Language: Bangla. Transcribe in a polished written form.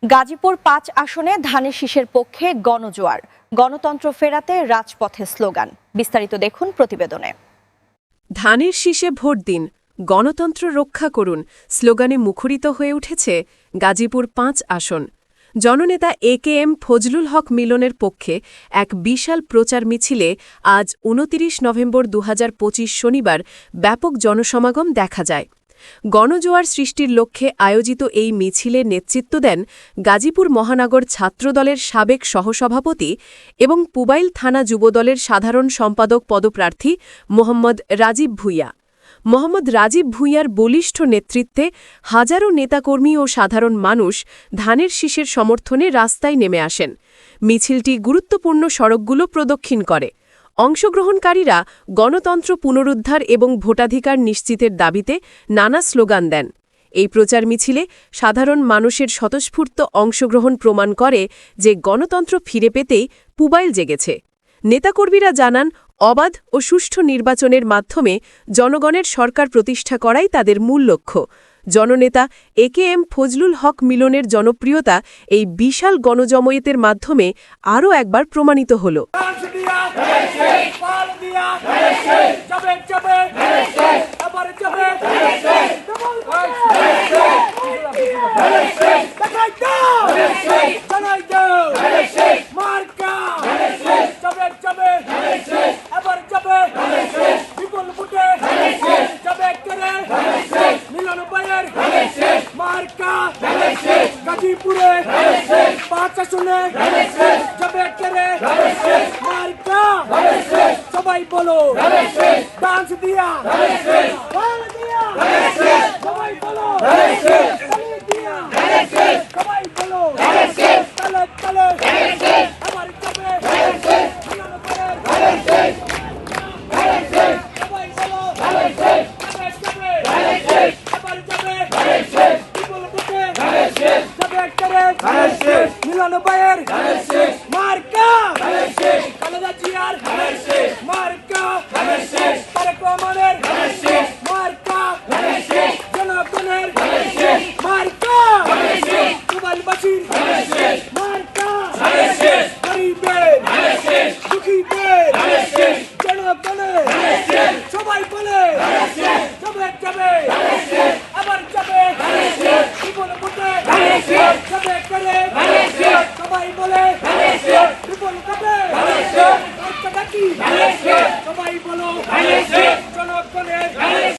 গাজীপুর ৫ আসনে ধানের শীষের পক্ষে গণজোয়ার, গণতন্ত্র ফেরাতে রাজপথে স্লোগান। বিস্তারিত দেখুন প্রতিবেদনে। ধানের শীষে ভোট দিন, গণতন্ত্র রক্ষা করুন স্লোগানে মুখরিত হয়ে উঠেছে গাজীপুর ৫ আসন। জননেতা AKM ফজলুল হক মিলনের পক্ষে এক বিশাল প্রচার মিছিলে আজ ২৯ নভেম্বর ২০২৫ শনিবার ব্যাপক জনসমাগম দেখা যায়। গণজোয়ার সৃষ্টির লক্ষ্যে আয়োজিত এই মিছিলে নেতৃত্ব দেন গাজীপুর মহানগর ছাত্রদলের সাবেক সহসভাপতি এবং পুবাইল থানা যুবদলের সাধারণ সম্পাদক পদপ্রার্থী মোহাম্মদ রাজীব ভূঁইয়া। মোহাম্মদ রাজীব ভূঁইয়ার বলিষ্ঠ নেতৃত্বে হাজারো নেতাকর্মী ও সাধারণ মানুষ ধানের শীষের সমর্থনে রাস্তায় নেমে আসেন। মিছিলটি গুরুত্বপূর্ণ সড়কগুলো প্রদক্ষিণ করে। অংশগ্রহণকারীরা গণতন্ত্র পুনরুদ্ধার এবং ভোটাধিকার নিশ্চিতের দাবিতে নানা স্লোগান দেন। এই প্রচার মিছিলে সাধারণ মানুষের স্বতঃস্ফূর্ত অংশগ্রহণ প্রমাণ করে যে গণতন্ত্র ফিরে পেতেই পুবাইল জেগেছে। নেতাকর্মীরা জানান, অবাধ ও সুষ্ঠু নির্বাচনের মাধ্যমে জনগণের সরকার প্রতিষ্ঠা করাই তাদের মূল লক্ষ্য। জননেতা AKM ফজলুল হক মিলনের জনপ্রিয়তা এই বিশাল গণজমায়েতের মাধ্যমে আরও একবার প্রমাণিত হল। গাজীপুরে ৫ আসনে সবাই বলো ডান্স দিয়া, সবাই বলো সবাই